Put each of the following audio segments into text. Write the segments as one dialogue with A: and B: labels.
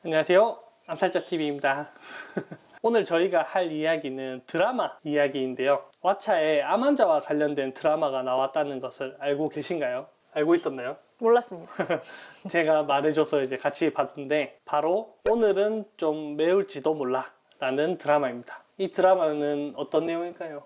A: 안녕하세요, 암살자TV입니다. 오늘 저희가 할 이야기는 드라마 이야기인데요. 왓챠에 암환자와 관련된 드라마가 나왔다는 것을 알고 계신가요? 알고 있었나요?
B: 몰랐습니다.
A: 제가 말해줘서 이제 같이 봤는데, 바로 오늘은 좀 매울지도 몰라 라는 드라마입니다. 이 드라마는 어떤 내용일까요?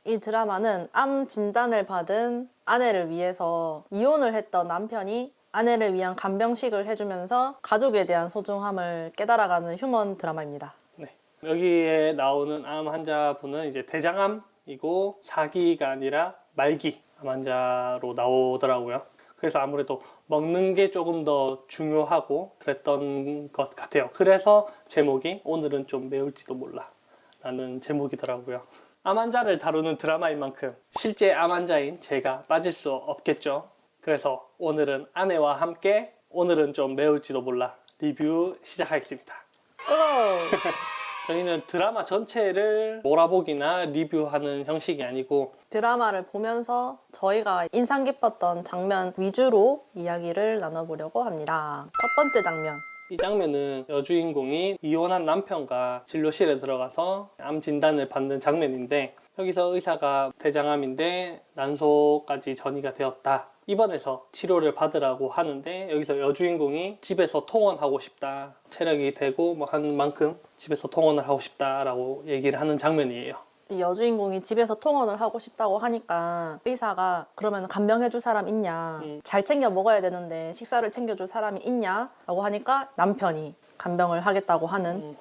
B: 이 드라마는 암 진단을 받은 아내를 위해서 이혼을 했던 남편이 아내를 위한 간병식을 해주면서 가족에 대한 소중함을 깨달아가는 휴먼 드라마입니다.
A: 네. 여기에 나오는 암 환자분은 이제 대장암이고 4기가 아니라 말기 암 환자로 나오더라고요. 그래서 아무래도 먹는 게 조금 더 중요하고 그랬던 것 같아요. 그래서 제목이 오늘은 좀 매울지도 몰라 라는 제목이더라고요. 암 환자를 다루는 드라마인 만큼 실제 암 환자인 제가 빠질 수 없겠죠. 그래서 오늘은 아내와 함께 오늘은 좀 매울지도 몰라 리뷰 시작하겠습니다. 저희는 드라마 전체를 몰아보기나 리뷰하는 형식이 아니고
B: 드라마를 보면서 저희가 인상 깊었던 장면 위주로 이야기를 나눠보려고 합니다. 첫 번째 장면.
A: 이 장면은 여주인공이 이혼한 남편과 진료실에 들어가서 암 진단을 받는 장면인데, 여기서 의사가 대장암인데 난소까지 전이가 되었다, 입원해서 치료를 받으라고 하는데, 여기서 여주인공이 집에서 통원하고 싶다, 체력이 되고 뭐 한 만큼 집에서 통원을 하고 싶다라고 얘기를 하는 장면이에요.
B: 이 여주인공이 집에서 통원을 하고 싶다고 하니까 의사가 그러면 간병해줄 사람 있냐, 잘 챙겨 먹어야 되는데 식사를 챙겨줄 사람이 있냐 라고 하니까 남편이 간병을 하겠다고 하는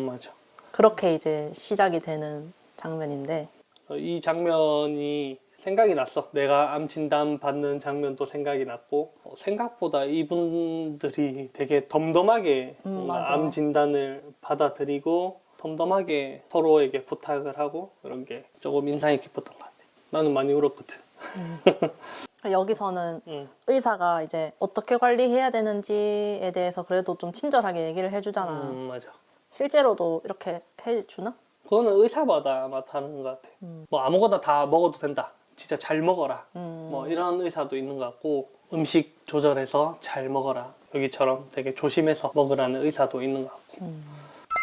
A: 맞아.
B: 그렇게 이제 시작이 되는 장면인데,
A: 이 장면이 생각이 났어. 내가 암 진단 받는 장면도 생각이 났고, 생각보다 이분들이 되게 덤덤하게
B: 맞아.
A: 암 진단을 받아들이고 덤덤하게 서로에게 부탁을 하고, 그런 게 조금 인상이 깊었던 것 같아. 나는 많이 울었거든.
B: 여기서는
A: 응.
B: 의사가 이제 어떻게 관리해야 되는지에 대해서 그래도 좀 친절하게 얘기를 해주잖아.
A: 맞아.
B: 실제로도 이렇게 해주나?
A: 그거는 의사마다 아마 다른 것 같아. 뭐 아무거나 다 먹어도 된다, 진짜 잘 먹어라, 뭐 이런 의사도 있는 것 같고, 음식 조절해서 잘 먹어라, 여기처럼 되게 조심해서 먹으라는 의사도 있는 것 같고.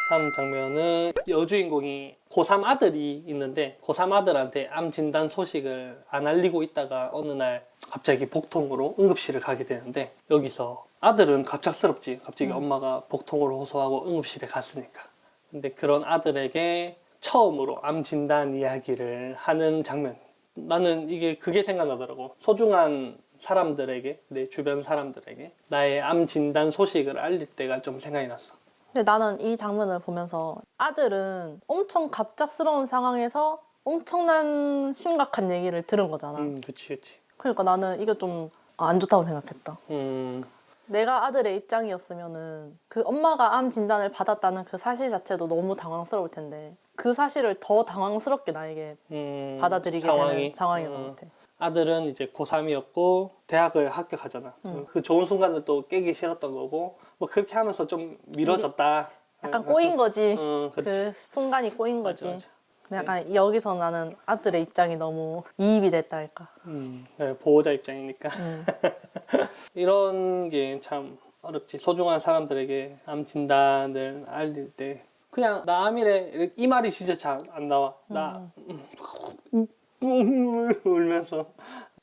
A: 다음 장면은 여주인공이 고3 아들이 있는데, 고3 아들한테 암 진단 소식을 안 알리고 있다가 어느 날 갑자기 복통으로 응급실을 가게 되는데, 여기서 아들은 갑작스럽지, 갑자기 엄마가 복통을 호소하고 응급실에 갔으니까. 근데 그런 아들에게 처음으로 암 진단 이야기를 하는 장면, 나는 그게 생각나더라고. 소중한 사람들에게, 내 주변 사람들에게 나의 암 진단 소식을 알릴 때가 좀 생각이 났어.
B: 근데 나는 이 장면을 보면서 아들은 엄청 갑작스러운 상황에서 엄청난 심각한 얘기를 들은 거잖아.
A: 그치.
B: 그러니까 나는 이게 좀 안 좋다고 생각했다.
A: 음,
B: 내가 아들의 입장이었으면은 그 엄마가 암 진단을 받았다는 그 사실 자체도 너무 당황스러울 텐데, 그 사실을 더 당황스럽게 나에게 받아들이게 되는 상황인 것 같아.
A: 아들은 이제 고3이었고 대학을 합격하잖아. 그 좋은 순간을 또 깨기 싫었던 거고, 뭐 그렇게 하면서 좀 미뤄졌다.
B: 약간 꼬인 거지.
A: 그렇지.
B: 그 순간이 꼬인 거지.
A: 맞아.
B: 근데 약간 여기서 나는 아들의 입장이 너무 이입이 됐다 할까.
A: 네, 보호자 입장이니까. 이런 게 참 어렵지. 소중한 사람들에게 암 진단을 알릴 때 그냥 나 암이래, 이 말이 진짜 잘 안 나와. 나 울면서.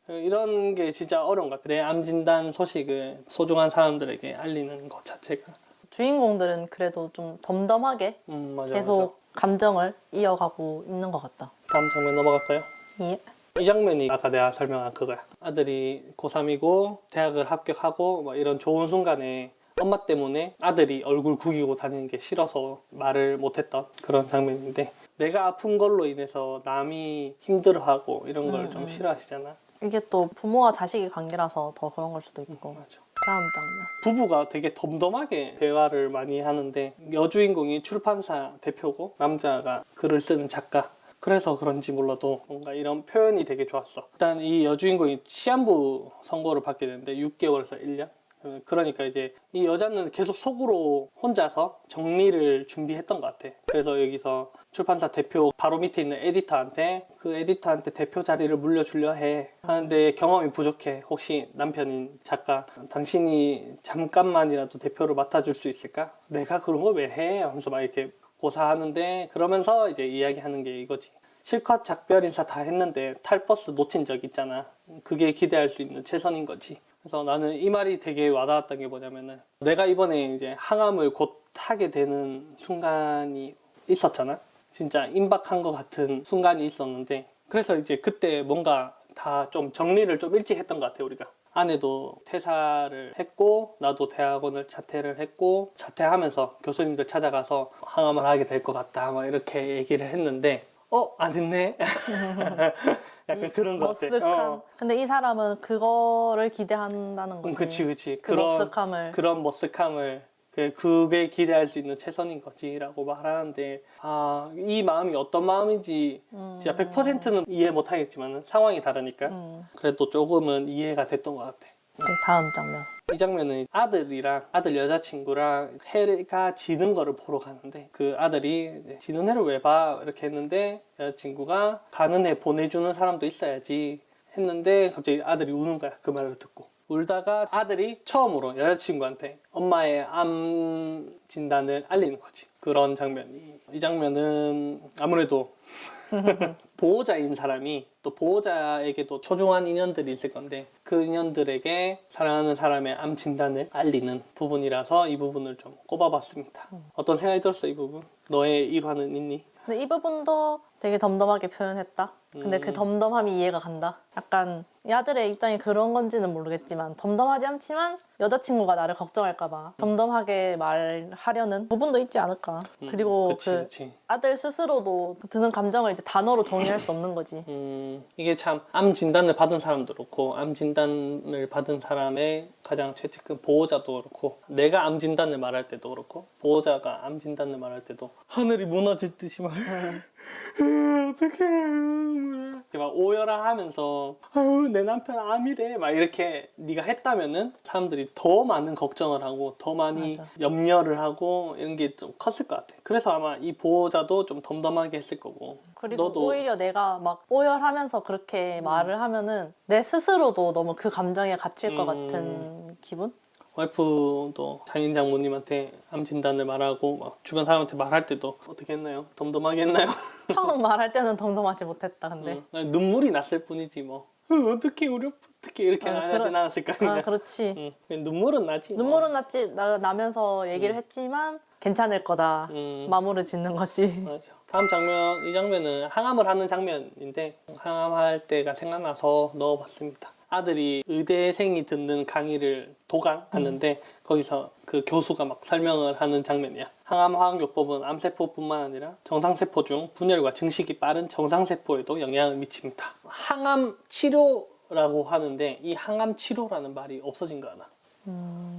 A: 이런 게 진짜 어려운 것 같아. 내 암 진단 소식을 소중한 사람들에게 알리는 것 자체가.
B: 주인공들은 그래도 좀 덤덤하게
A: 맞아,
B: 계속
A: 맞아.
B: 감정을 이어가고 있는 것 같다.
A: 다음 장면 넘어갈까요?
B: 예.
A: 이 장면이 아까 내가 설명한 그거야. 아들이 고3이고 대학을 합격하고 막 이런 좋은 순간에 엄마 때문에 아들이 얼굴 구기고 다니는 게 싫어서 말을 못했던 그런 장면인데, 내가 아픈 걸로 인해서 남이 힘들어하고 이런 걸 좀 싫어하시잖아.
B: 이게 또 부모와 자식의 관계라서 더 그런 걸 수도 있고.
A: 맞아.
B: 다음 장면.
A: 부부가 되게 덤덤하게 대화를 많이 하는데, 여주인공이 출판사 대표고 남자가 글을 쓰는 작가. 그래서 그런지 몰라도 뭔가 이런 표현이 되게 좋았어. 일단 이 여주인공이 시한부 선고를 받게 되는데 6개월에서 1년? 그러니까 이제 이 여자는 계속 속으로 혼자서 정리를 준비했던 것 같아. 그래서 여기서 출판사 대표 바로 밑에 있는 에디터한테 그 에디터한테 대표 자리를 물려주려 해 하는데 경험이 부족해. 혹시 남편인 작가 당신이 잠깐만이라도 대표를 맡아줄 수 있을까? 내가 그런 걸 왜 해? 하면서 막 이렇게 고사하는데 그러면서 이제 이야기하는 게 이거지. 실컷 작별 인사 다 했는데 탈버스 놓친 적 있잖아. 그게 기대할 수 있는 최선인 거지. 그래서 나는 이 말이 되게 와닿았던 게 뭐냐면은 내가 이번에 이제 항암을 곧 타게 되는 순간이 있었잖아. 진짜 임박한 것 같은 순간이 있었는데 그래서 이제 그때 뭔가 다 좀 정리를 좀 일찍 했던 것 같아 우리가. 아내도 퇴사를 했고 나도 대학원을 자퇴를 했고 자퇴하면서 교수님들 찾아가서 항암을 하게 될 것 같다 막 이렇게 얘기를 했는데 안 했네. 약간 그런 것 같아.
B: 머쓱한. 근데 이 사람은 그거를 기대한다는 거지.
A: 그치.
B: 그 머쓱함을.
A: 그런 머쓱함을 그게 기대할 수 있는 최선인 거지라고 말하는데 이 마음이 어떤 마음인지 진짜 100%는 이해 못하겠지만 상황이 다르니까 그래도 조금은 이해가 됐던 것 같아.
B: 다음 장면.
A: 이 장면은 아들 여자친구랑 해가 지는 거를 보러 가는데 그 아들이 지는 해를 왜 봐? 이렇게 했는데 여자친구가 가는 해 보내주는 사람도 있어야지 했는데 갑자기 아들이 우는 거야. 그 말을 듣고. 울다가 아들이 처음으로 여자친구한테 엄마의 암 진단을 알리는 거지. 그런 장면이. 이 장면은 아무래도 보호자인 사람이 또 보호자에게도 소중한 인연들이 있을 건데 그 인연들에게 사랑하는 사람의 암 진단을 알리는 부분이라서 이 부분을 좀 꼽아봤습니다. 어떤 생각이 들었어 이 부분? 너의 일화는 있니?
B: 근데 이 부분도 되게 덤덤하게 표현했다. 근데 그 덤덤함이 이해가 간다. 약간 이 아들의 입장이 그런 건지는 모르겠지만 덤덤하지 않지만 여자친구가 나를 걱정할까봐 덤덤하게 말하려는 부분도 있지 않을까. 그리고
A: 그치.
B: 아들 스스로도 드는 감정을 이제 단어로 정리할 수 없는 거지.
A: 이게 참 암 진단을 받은 사람도 그렇고 암 진단을 받은 사람의 가장 최측근 보호자도 그렇고 내가 암 진단을 말할 때도 그렇고 보호자가 암 진단을 말할 때도 하늘이 무너질 듯이 막 어떡해 막 오열을 하면서 아유 내 남편 암이래 막 이렇게 네가 했다면은 사람들이 더 많은 걱정을 하고 더 많이
B: 맞아.
A: 염려를 하고 이런 게 좀 컸을 것 같아. 그래서 아마 이 보호자도 좀 덤덤하게 했을 거고
B: 그리고
A: 너도
B: 오히려 내가 막 오열하면서 그렇게 말을 하면은 내 스스로도 너무 그 감정에 갇힐 것 같은 기분?
A: 와이프도 장인 장모님한테 암 진단을 말하고 막 주변 사람한테 말할 때도 어떻게 했나요? 덤덤하게 했나요?
B: 처음 말할 때는 덤덤하지 못했다, 근데.
A: 눈물이 났을 뿐이지 뭐. 어떻게 우리 오빠 어떻게 이렇게 하진 않았을 거 아니야.
B: 그렇지.
A: 눈물은 나지. 뭐.
B: 눈물은 나면서 얘기를 했지만 괜찮을 거다. 마무리 짓는 거지.
A: 맞아. 다음 장면, 이 장면은 항암을 하는 장면인데 항암할 때가 생각나서 넣어봤습니다. 아들이 의대생이 듣는 강의를 도강하는데 거기서 그 교수가 막 설명을 하는 장면이야. 항암화학요법은 암세포뿐만 아니라 정상세포 중 분열과 증식이 빠른 정상세포에도 영향을 미칩니다. 항암 치료라고 하는데 이 항암 치료라는 말이 없어진 거 아나?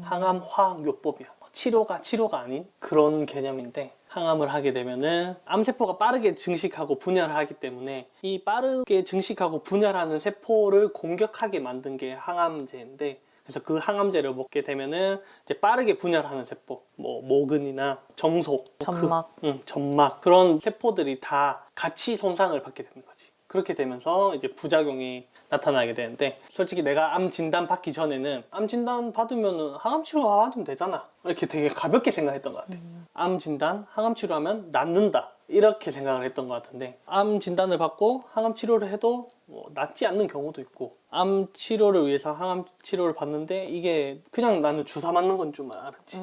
A: 항암화학요법이야. 치료가 아닌 그런 개념인데 항암을 하게 되면은 암세포가 빠르게 증식하고 분열을 하기 때문에 이 빠르게 증식하고 분열하는 세포를 공격하게 만든 게 항암제인데 그래서 그 항암제를 먹게 되면은 이제 빠르게 분열하는 세포, 뭐 모근이나 정속,
B: 점막.
A: 점막 그런 세포들이 다 같이 손상을 받게 되는 거지. 그렇게 되면서 이제 부작용이 나타나게 되는데 솔직히 내가 암 진단 받기 전에는 암 진단 받으면은 항암 치료 받으면 되잖아 이렇게 되게 가볍게 생각했던 것 같아. 암 진단, 항암 치료하면 낫는다 이렇게 생각을 했던 것 같은데 암 진단을 받고 항암 치료를 해도 뭐 낫지 않는 경우도 있고 암 치료를 위해서 항암 치료를 받는데 이게 그냥 나는 주사 맞는 건 줄 알았지.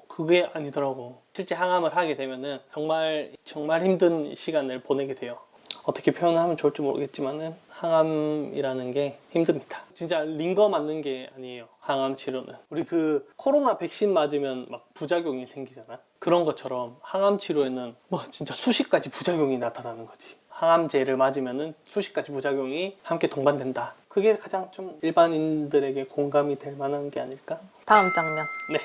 A: 그게 아니더라고. 실제 항암을 하게 되면은 정말 힘든 시간을 보내게 돼요. 어떻게 표현하면 좋을지 모르겠지만은 항암이라는 게 힘듭니다. 진짜 링거 맞는 게 아니에요. 항암 치료는. 우리 그 코로나 백신 맞으면 막 부작용이 생기잖아. 그런 것처럼 항암 치료에는 뭐 진짜 수십 가지 부작용이 나타나는 거지. 항암제를 맞으면은 수십 가지 부작용이 함께 동반된다. 그게 가장 좀 일반인들에게 공감이 될 만한 게 아닐까?
B: 다음 장면.
A: 네.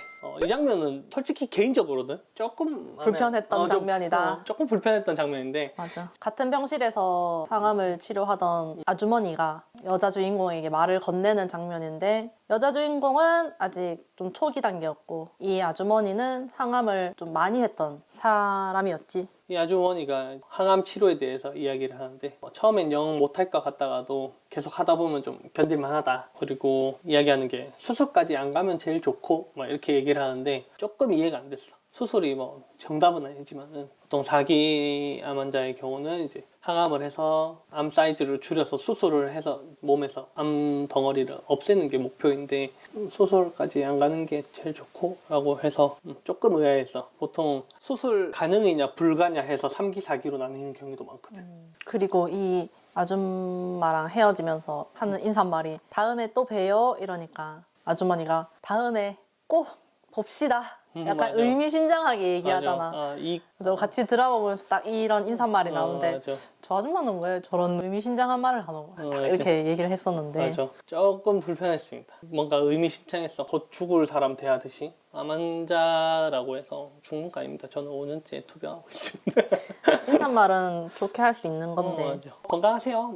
A: 이 장면은 솔직히 개인적으로는 조금
B: 불편했던 장면이다.
A: 조금 불편했던 장면인데
B: 맞아. 같은 병실에서 항암을 치료하던 아주머니가 여자 주인공에게 말을 건네는 장면인데 여자 주인공은 아직 좀 초기 단계였고 이 아주머니는 항암을 좀 많이 했던 사람이었지.
A: 이 아주머니가 항암 치료에 대해서 이야기를 하는데 처음엔 영 못할 것 같다가도 계속 하다 보면 좀 견딜만 하다. 그리고 이야기하는 게 수술까지 안 가면 제일 좋고 막 이렇게 얘기를 하는데 조금 이해가 안 됐어. 수술이 뭐 정답은 아니지만은 보통 4기 암 환자의 경우는 이제 항암을 해서 암 사이즈를 줄여서 수술을 해서 몸에서 암 덩어리를 없애는 게 목표인데 수술까지 안 가는 게 제일 좋고 라고 해서 조금 의아했어. 보통 수술 가능이냐 불가냐 해서 3기 4기로 나뉘는 경우도 많거든.
B: 그리고 이 아줌마랑 헤어지면서 하는 인사말이 다음에 또 봬요 이러니까 아주머니가 다음에 꼭 봅시다. 약간
A: 맞아.
B: 의미심장하게 얘기하잖아.
A: 맞아.
B: 그래서 같이 드라마 보면서 딱 이런 인사말이 나오는데
A: 맞아.
B: 저 아줌마는 왜 저런 의미심장한 말을 하노? 딱
A: 맞아.
B: 이렇게 얘기를 했었는데
A: 맞아. 조금 불편했습니다. 뭔가 의미심장했어. 곧 죽을 사람 대하듯이. 암 환자라고 해서 죽는 거 아닙니다. 저는 5년째 투병하고 있습니다.
B: 인사말은 좋게 할 수 있는 건데
A: 맞아. 건강하세요.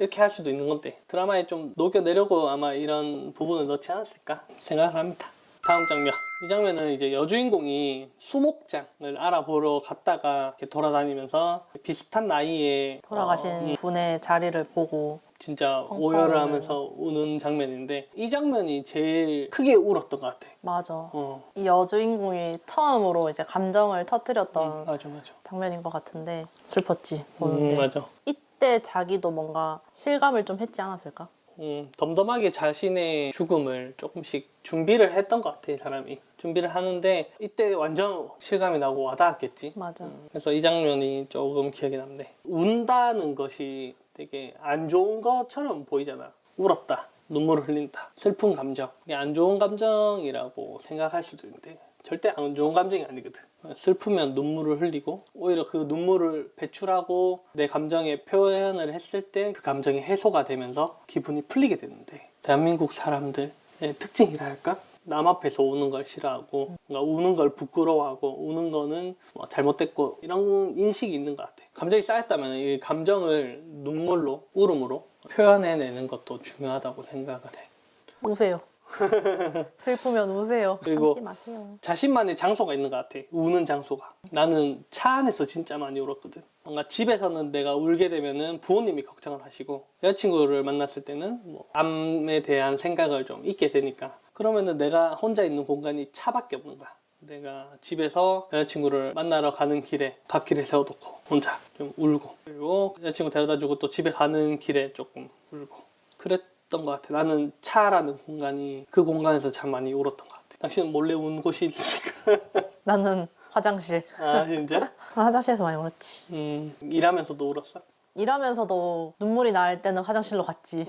A: 이렇게 할 수도 있는 건데 드라마에 좀 녹여내려고 아마 이런 부분을 넣지 않았을까 생각을 합니다. 다음 장면. 이 장면은 이제 여주인공이 수목장을 알아보러 갔다가 이렇게 돌아다니면서 비슷한 나이에
B: 돌아가신 분의 자리를 보고
A: 진짜
B: 펑펑
A: 오열을
B: 우는.
A: 하면서 우는 장면인데 이 장면이 제일 크게 울었던 것 같아.
B: 맞아. 이 여주인공이 처음으로 이제 감정을 터뜨렸던
A: 맞아.
B: 장면인 것 같은데 슬펐지 보는데
A: 맞아.
B: 이때 자기도 뭔가 실감을 좀 했지 않았을까?
A: 덤덤하게 자신의 죽음을 조금씩 준비를 했던 것 같아, 이 사람이. 준비를 하는데 이때 완전 실감이 나고 와닿았겠지.
B: 맞아.
A: 그래서 이 장면이 조금 기억에 남네. 운다는 것이 되게 안 좋은 것처럼 보이잖아. 울었다, 눈물을 흘린다, 슬픈 감정. 이게 안 좋은 감정이라고 생각할 수도 있는데 절대 안 좋은 감정이 아니거든. 슬프면 눈물을 흘리고 오히려 그 눈물을 배출하고 내 감정에 표현을 했을 때 그 감정이 해소가 되면서 기분이 풀리게 되는데 대한민국 사람들의 특징이라 할까? 남 앞에서 우는 걸 싫어하고 뭔가 우는 걸 부끄러워하고 우는 거는 뭐 잘못됐고 이런 인식이 있는 것 같아. 감정이 쌓였다면 이 감정을 눈물로 울음으로 표현해내는 것도 중요하다고 생각을 해.
B: 우세요. 슬프면 우세요.
A: 그리고
B: 참지 마세요.
A: 자신만의 장소가 있는 것 같아. 우는 장소가. 나는 차 안에서 진짜 많이 울었거든. 뭔가 집에서는 내가 울게 되면은 부모님이 걱정을 하시고 여자친구를 만났을 때는 뭐 암에 대한 생각을 좀 잊게 되니까 그러면은 내가 혼자 있는 공간이 차밖에 없는 거야. 내가 집에서 여자친구를 만나러 가는 길에 갓길에 세워놓고 혼자 좀 울고 그리고 여자친구 데려다주고 또 집에 가는 길에 조금 울고 그랬던 것 같아. 나는 차라는 공간이 그 공간에서 참 많이 울었던 것 같아. 당신은 몰래 운 곳이 있습니까?
B: 나는 화장실.
A: 아 진짜?
B: 화장실에서 많이 울었지.
A: 일하면서도 울었어?
B: 일하면서도 눈물이 날 때는 화장실로 갔지.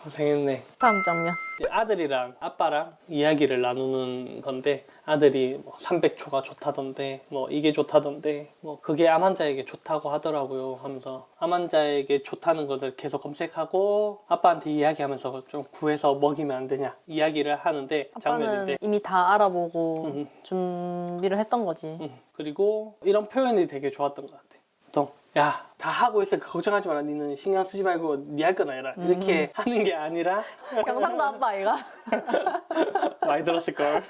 A: 고생했네.
B: 다음 장면.
A: 이제 아들이랑 아빠랑 이야기를 나누는 건데 아들이 뭐 300초가 좋다던데 뭐 이게 좋다던데 뭐 그게 암 환자에게 좋다고 하더라고요 하면서 암 환자에게 좋다는 것을 계속 검색하고 아빠한테 이야기하면서 좀 구해서 먹이면 안 되냐 이야기를 하는데
B: 아빠는
A: 장면인데
B: 이미 다 알아보고 준비를 했던 거지.
A: 그리고 이런 표현이 되게 좋았던 것 같아. 보통 야 다 하고 있으니까 걱정하지 마라. 니는 신경 쓰지 말고 니 할 거나 해라. 이렇게 하는 게 아니라
B: 경상도 아빠 아이가?
A: 많이 들었을걸.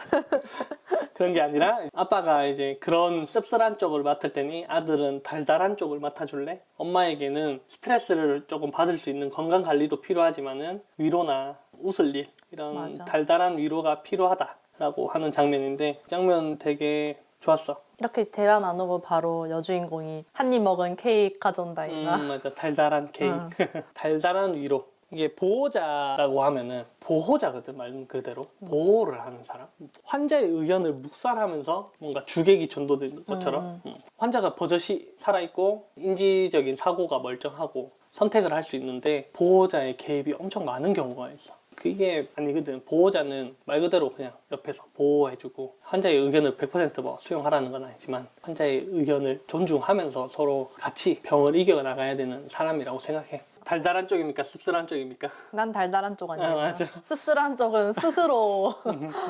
A: 그런 게 아니라 아빠가 이제 그런 씁쓸한 쪽을 맡을 테니 아들은 달달한 쪽을 맡아줄래? 엄마에게는 스트레스를 조금 받을 수 있는 건강 관리도 필요하지만은 위로나 웃을 일 이런
B: 맞아.
A: 달달한 위로가 필요하다라고 하는 장면인데 장면 되게 좋았어.
B: 이렇게 대화 나누고 바로 여주인공이 한 입 먹은 케이크 가져온다 이가.
A: 맞아. 달달한 케이크. 달달한 위로. 이게 보호자라고 하면은 보호자거든 말 그대로 보호를 하는 사람 환자의 의견을 묵살하면서 뭔가 주객이 전도되는 것처럼 환자가 버젓이 살아있고 인지적인 사고가 멀쩡하고 선택을 할 수 있는데 보호자의 개입이 엄청 많은 경우가 있어. 그게 아니거든. 보호자는 말 그대로 그냥 옆에서 보호해주고 환자의 의견을 100%뭐 수용하라는 건 아니지만 환자의 의견을 존중하면서 서로 같이 병을 이겨나가야 되는 사람이라고 생각해. 달달한 쪽입니까? 씁쓸한 쪽입니까?
B: 난 달달한 쪽 아니야.
A: 맞아.
B: 쓸쓸한 쪽은 스스로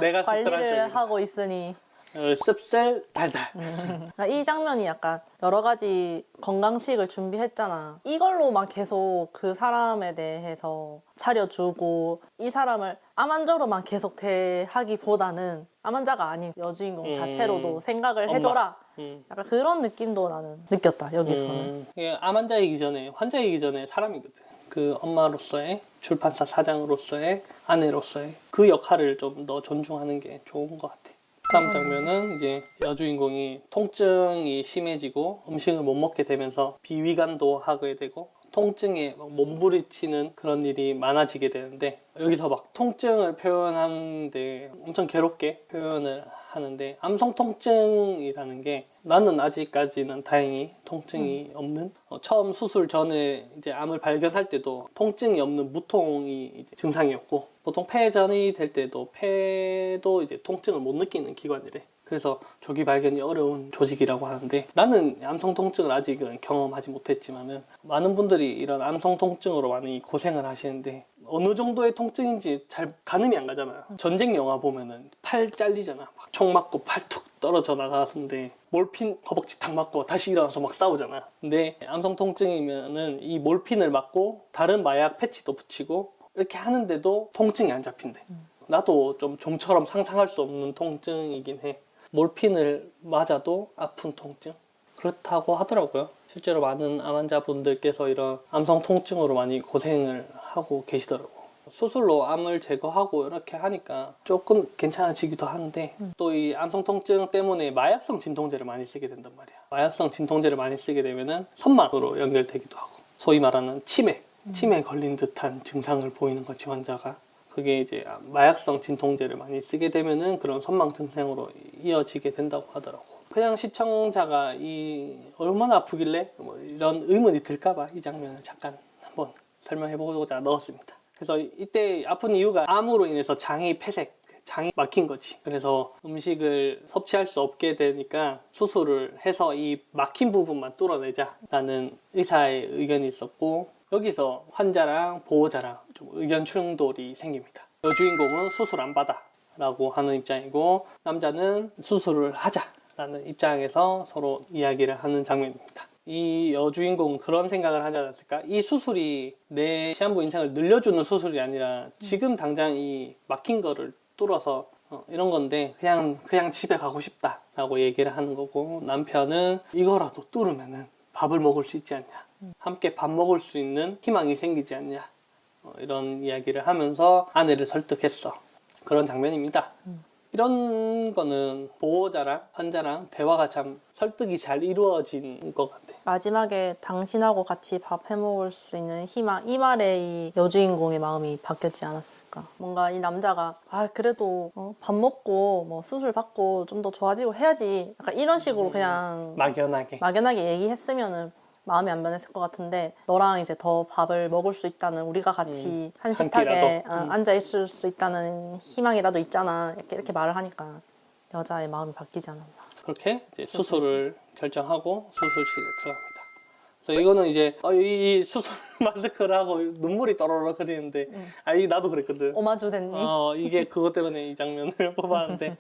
A: 내가 씁쓸한
B: 관리를
A: 쪽이니까.
B: 하고 있으니
A: 씁쓸 달달.
B: 그러니까 이 장면이 약간 여러 가지 건강식을 준비했잖아. 이걸로만 계속 그 사람에 대해서 차려주고 이 사람을 암 환자로만 계속 대하기보다는 암 환자가 아닌 여주인공 자체로도 생각을
A: 엄마.
B: 해줘라.
A: 음.
B: 약간 그런 느낌도 나는 느꼈다 여기서는.
A: 이게 암 환자이기 전에 환자이기 전에 사람이거든. 그 엄마로서의 출판사 사장으로서의 아내로서의 그 역할을 좀 더 존중하는 게 좋은 것 같아. 다음 장면은 이제 여주인공이 통증이 심해지고 음식을 못 먹게 되면서 비위감도 하게 되고 통증에 막 몸부리치는 그런 일이 많아지게 되는데 여기서 막 통증을 표현하는데 엄청 괴롭게 표현을 하는데 암성 통증이라는 게 나는 아직까지는 다행히 통증이 없는 처음 수술 전에 이제 암을 발견할 때도 통증이 없는 무통이 이제 증상이었고 보통 폐전이 될 때도 폐도 이제 통증을 못 느끼는 기관이래. 그래서 조기 발견이 어려운 조직이라고 하는데 나는 암성 통증을 아직은 경험하지 못했지만은 많은 분들이 이런 암성 통증으로 많이 고생을 하시는데 어느 정도의 통증인지 잘 가늠이 안 가잖아요. 전쟁 영화 보면은 팔 잘리잖아. 막 총 맞고 팔 툭 떨어져 나가는데 몰핀 허벅지 탁 맞고 다시 일어나서 막 싸우잖아. 근데 암성 통증이면은 이 몰핀을 맞고 다른 마약 패치도 붙이고 이렇게 하는데도 통증이 안 잡힌대. 나도 좀 좀처럼 상상할 수 없는 통증이긴 해. 몰핀을 맞아도 아픈 통증? 그렇다고 하더라고요. 실제로 많은 암 환자분들께서 이런 암성 통증으로 많이 고생을 하고 계시더라고요. 수술로 암을 제거하고 이렇게 하니까 조금 괜찮아지기도 하는데 또 이 암성 통증 때문에 마약성 진통제를 많이 쓰게 된단 말이야. 마약성 진통제를 많이 쓰게 되면은 선망으로 연결되기도 하고 소위 말하는 치매에 걸린 듯한 증상을 보이는 거지 환자가. 그게 이제 마약성 진통제를 많이 쓰게 되면은 그런 선망 증상으로 이어지게 된다고 하더라고. 그냥 시청자가 이 얼마나 아프길래 뭐 이런 의문이 들까봐 이 장면을 잠깐 한번 설명해보고자 넣었습니다. 그래서 이때 아픈 이유가 암으로 인해서 장이 폐색, 장이 막힌 거지. 그래서 음식을 섭취할 수 없게 되니까 수술을 해서 이 막힌 부분만 뚫어내자라는 의사의 의견이 있었고 여기서 환자랑 보호자랑 좀 의견 충돌이 생깁니다. 여주인공은 수술 안 받아 라고 하는 입장이고 남자는 수술을 하자라는 입장에서 서로 이야기를 하는 장면입니다. 이 여주인공은 그런 생각을 하지 않았을까? 이 수술이 내 시한부 인생을 늘려주는 수술이 아니라 지금 당장 이 막힌 거를 뚫어서 이런 건데 그냥 집에 가고 싶다 라고 얘기를 하는 거고 남편은 이거라도 뚫으면은 밥을 먹을 수 있지 않냐, 함께 밥 먹을 수 있는 희망이 생기지 않냐, 이런 이야기를 하면서 아내를 설득했어. 그런 장면입니다. 이런 거는 보호자랑 환자랑 대화가 참 설득이 잘 이루어진 것 같아.
B: 마지막에 당신하고 같이 밥 해먹을 수 있는 희망, 이 말에 이 여주인공의 마음이 바뀌었지 않았을까. 뭔가 이 남자가 그래도 밥 먹고 뭐 수술 받고 좀 더 좋아지고 해야지, 약간 이런 식으로 그냥 막연하게 얘기했으면은 마음이 안 변했을 것 같은데 너랑 이제 더 밥을 먹을 수 있다는, 우리가 같이 한 식탁에 앉아 있을 수 있다는 희망이라도 있잖아, 이렇게 말을 하니까 여자의 마음이 바뀌지 않았나.
A: 그렇게 이제 수술을 결정하고 수술실에 들어갑니다. 그래서 이거는 이제 이 수술 마스크를 하고 눈물이 또로록 흐리는데 나도 그랬거든.
B: 오마주 됐니?
A: 이게 그것 때문에 이 장면을 뽑았는데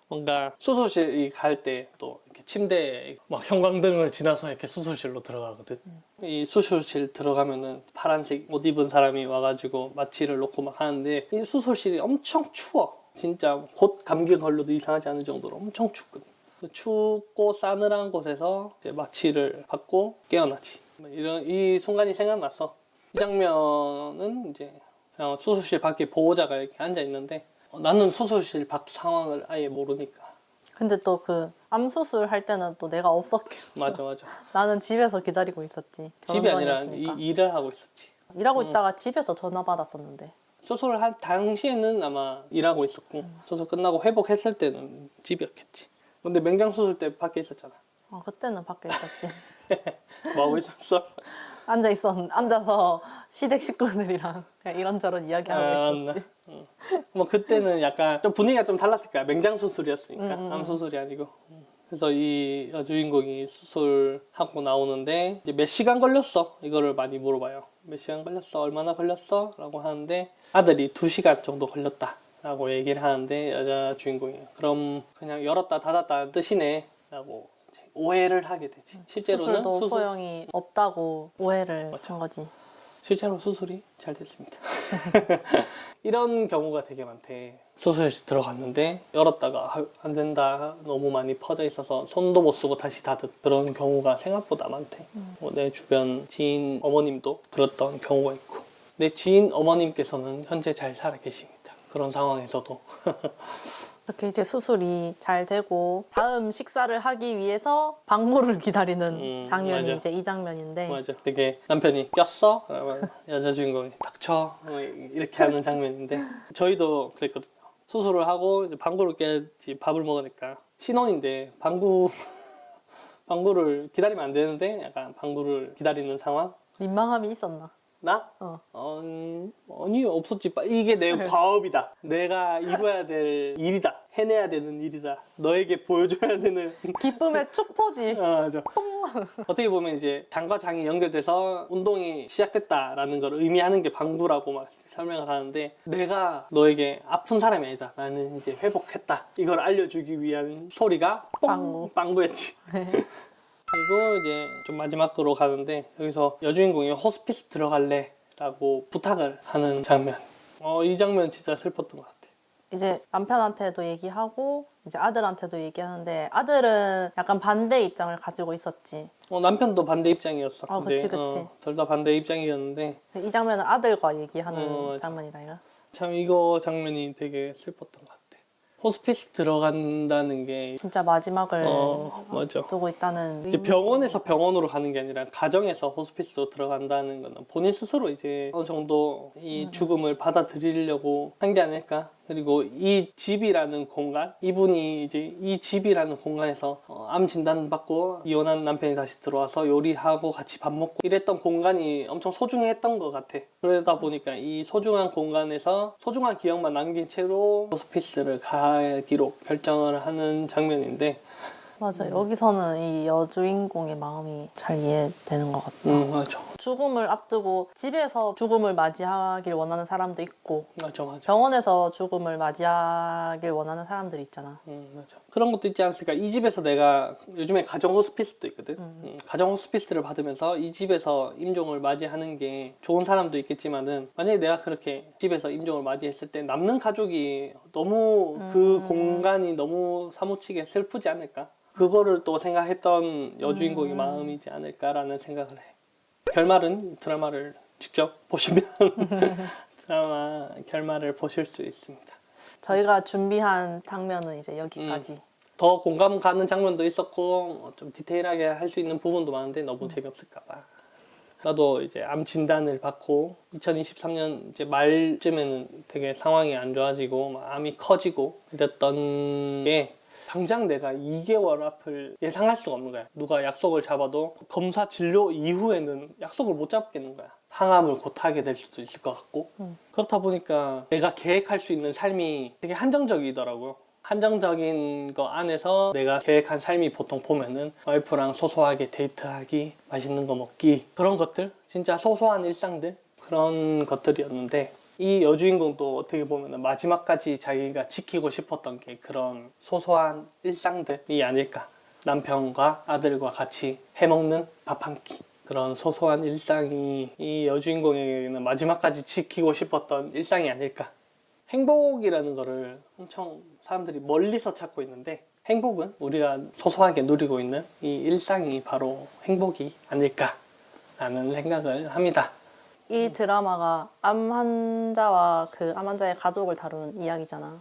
A: 뭔가 수술실 갈 때 또 이렇게 침대에 막 형광등을 지나서 이렇게 수술실로 들어가거든. 이 수술실 들어가면은 파란색 옷 입은 사람이 와가지고 마취를 놓고 막 하는데 이 수술실이 엄청 추워. 진짜 곧 감기 걸려도 이상하지 않을 정도로 엄청 춥거든. 춥고 싸늘한 곳에서 이제 마취를 받고 깨어나지. 이 순간이 생각났어. 이 장면은 이제 그냥 수술실 밖에 보호자가 이렇게 앉아 있는데 나는 수술실 밖 상황을 아예 모르니까.
B: 근데 또 그 암수술 할 때는 또 내가 없었겠어.
A: 맞아.
B: 나는 집에서 기다리고 있었지.
A: 집이 아니라
B: 전이었으니까.
A: 일을 하고 있었지.
B: 일하고 있다가 집에서 전화 받았었는데.
A: 수술을 한 당시에는 아마 일하고 있었고 수술 끝나고 회복했을 때는 집이었겠지. 근데 맹장 수술 때 밖에 있었잖아.
B: 그때는 밖에 있었지.
A: 뭐 하고 있었어?
B: 앉아서 시댁 식구들이랑 그냥 이런저런 이야기하고 있었지.
A: 뭐 그때는 약간 좀 분위기가 좀 달랐을 거야. 맹장 수술이었으니까 암 수술이 아니고. 그래서 이 여주인공이 수술하고 나오는데 이제 몇 시간 걸렸어? 이거를 많이 물어봐요. 몇 시간 걸렸어? 얼마나 걸렸어? 라고 하는데 아들이 2시간 정도 걸렸다 라고 얘기를 하는데 여자 주인공이 그럼 그냥 열었다 닫았다는 뜻이네 라고 이제 오해를 하게 되지. 실제로는
B: 수술도 소용이 없다고 오해를
A: 맞죠.
B: 한 거지.
A: 실제로 수술이 잘 됐습니다. 이런 경우가 되게 많대. 수술실 들어갔는데 열었다가 아유, 안 된다 너무 많이 퍼져 있어서 손도 못 쓰고 다시 닫은 그런 경우가 생각보다 많대. 내 주변 지인 어머님도 그랬던 경우가 있고 내 지인 어머님께서는 현재 잘 살아 계십니다. 그런 상황에서도
B: 이렇게 이제 수술이 잘 되고 다음 식사를 하기 위해서 방문을 기다리는 장면이
A: 맞아.
B: 이제 이 장면인데
A: 맞아. 되게 남편이 꼈어? 그러면 여자 주인공이 닥쳐 이렇게 하는 장면인데 저희도 그랬거든요. 수술을 하고 이제 방구를 껴야지 밥을 먹으니까 신혼인데 방구를 기다리면 안 되는데 약간 방구를 기다리는 상황?
B: 민망함이 있었나?
A: 나?
B: 어.
A: 아니 없었지. 이게 내 과업이다. 내가 이뤄야 될 일이다. 해내야 되는 일이다. 너에게 보여줘야 되는
B: 기쁨의 축포지.
A: 맞아. 어떻게 보면 이제 장과 장이 연결돼서 운동이 시작됐다라는 걸 의미하는 게 방구라고 막 설명을 하는데 내가 너에게 아픈 사람이 아니다. 나는 이제 회복했다. 이걸 알려주기 위한 소리가
B: 방구.
A: 빵구였지. 그리고 이제 좀 마지막으로 가는데 여기서 여주인공이 호스피스 들어갈래? 라고 부탁을 하는 장면. 이 장면 진짜 슬펐던 것 같아.
B: 이제 남편한테도 얘기하고 이제 아들한테도 얘기하는데 아들은 약간 반대 입장을 가지고 있었지.
A: 남편도 반대 입장이었어.
B: 그치, 그치.
A: 둘 다 반대 입장이었는데
B: 이 장면은 아들과 얘기하는
A: 맞아.
B: 장면이다 이거.
A: 참 이거 장면이 되게 슬펐던 것 같아. 호스피스 들어간다는 게
B: 진짜 마지막을
A: 맞아.
B: 두고 있다는
A: 이제 병원에서 병원으로 가는 게 아니라 가정에서 호스피스로 들어간다는 거는 본인 스스로 이제 어느 정도 이 죽음을 받아들이려고 한 게 아닐까. 그리고 이 집이라는 공간, 이분이 이제 이 집이라는 공간에서 암 진단 받고 이혼한 남편이 다시 들어와서 요리하고 같이 밥 먹고 이랬던 공간이 엄청 소중했던 것 같아. 그러다 보니까 이 소중한 공간에서 소중한 기억만 남긴 채로 호스피스를 가기로 결정을 하는 장면인데
B: 맞아. 여기서는 이 여주인공의 마음이 잘 이해되는 것 같다.
A: 맞아.
B: 죽음을 앞두고 집에서 죽음을 맞이하길 원하는 사람도 있고
A: 맞아.
B: 병원에서 죽음을 맞이하길 원하는 사람들이 있잖아.
A: 맞아. 그런 것도 있지 않습니까? 이 집에서 내가 요즘에 가정 호스피스도 있거든. 가정 호스피스를 받으면서 이 집에서 임종을 맞이하는 게 좋은 사람도 있겠지만은 만약에 내가 그렇게 집에서 임종을 맞이했을 때 남는 가족이 너무 그 공간이 너무 사무치게 슬프지 않을까? 그거를 또 생각했던 여주인공의 마음이지 않을까라는 생각을 해. 결말은 드라마를 직접 보시면 드라마 결말을 보실 수 있습니다.
B: 저희가 준비한 장면은 이제 여기까지.
A: 더 공감 가는 장면도 있었고 좀 디테일하게 할 수 있는 부분도 많은데 너무 재미없을까봐. 나도 이제 암 진단을 받고 2023년 이제 말쯤에는 되게 상황이 안 좋아지고 막 암이 커지고 이랬던 게 당장 내가 2개월 앞을 예상할 수가 없는 거야. 누가 약속을 잡아도 검사 진료 이후에는 약속을 못 잡겠는 거야. 항암을 곧 하게 될 수도 있을 것 같고 그렇다 보니까 내가 계획할 수 있는 삶이 되게 한정적이더라고요. 한정적인 거 안에서 내가 계획한 삶이 보통 보면은 와이프랑 소소하게 데이트하기, 맛있는 거 먹기 그런 것들, 진짜 소소한 일상들 그런 것들이었는데 이 여주인공도 어떻게 보면 마지막까지 자기가 지키고 싶었던 게 그런 소소한 일상들이 아닐까. 남편과 아들과 같이 해먹는 밥 한 끼. 그런 소소한 일상이 이 여주인공에게는 마지막까지 지키고 싶었던 일상이 아닐까. 행복이라는 거를 엄청 사람들이 멀리서 찾고 있는데 행복은 우리가 소소하게 누리고 있는 이 일상이 바로 행복이 아닐까라는 생각을 합니다.
B: 이 드라마가 암 환자와 그 암 환자의 가족을 다루는 이야기잖아.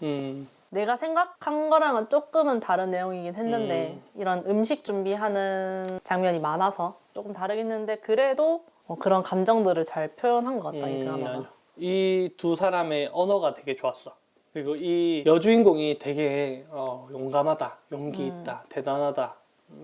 B: 내가 생각한 거랑은 조금은 다른 내용이긴 했는데 이런 음식 준비하는 장면이 많아서 조금 다르긴 했는데 그래도 그런 감정들을 잘 표현한 것 같다, 이 드라마가.
A: 이 두 사람의 언어가 되게 좋았어. 그리고 이 여주인공이 되게 용감하다, 용기 있다, 대단하다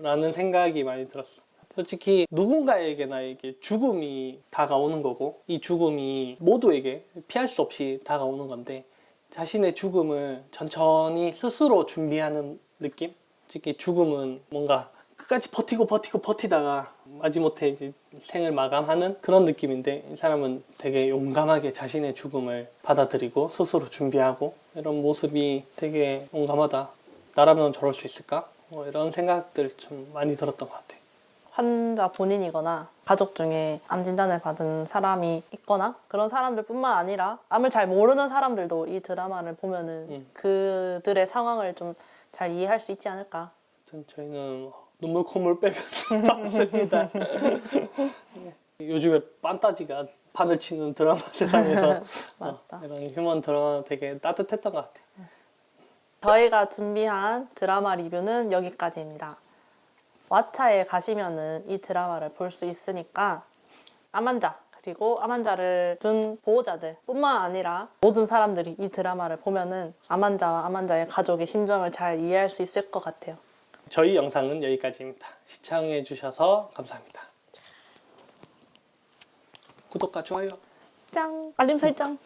A: 라는 생각이 많이 들었어. 솔직히 누군가에게나 이게 죽음이 다가오는 거고 이 죽음이 모두에게 피할 수 없이 다가오는 건데 자신의 죽음을 천천히 스스로 준비하는 느낌? 솔직히 죽음은 뭔가 끝까지 버티다가 마지못해 이제 생을 마감하는 그런 느낌인데, 이 사람은 되게 용감하게 자신의 죽음을 받아들이고 스스로 준비하고, 이런 모습이 되게 용감하다. 나라면 저럴 수 있을까? 뭐 이런 생각들 좀 많이 들었던 것 같아요.
B: 환자 본인이거나 가족 중에 암 진단을 받은 사람이 있거나 그런 사람들뿐만 아니라 암을 잘 모르는 사람들도 이 드라마를 보면은 그들의 상황을 좀 잘 이해할 수 있지 않을까.
A: 아무튼 저희는 눈물 콧물 빼면서 봤습니다. 요즘에 판타지가 판을 치는 드라마 세상에서
B: 맞다.
A: 이런 휴먼 드라마 되게 따뜻했던 것 같아요.
B: 저희가 준비한 드라마 리뷰는 여기까지입니다. 왓챠에 가시면은 이 드라마를 볼 수 있으니까 암 환자 그리고 암 환자를 둔 보호자들 뿐만 아니라 모든 사람들이 이 드라마를 보면은 암 환자와 암 환자의 가족의 심정을 잘 이해할 수 있을 것 같아요.
A: 저희 영상은 여기까지입니다. 시청해 주셔서 감사합니다. 구독과 좋아요.
B: 짱! 알림 설정!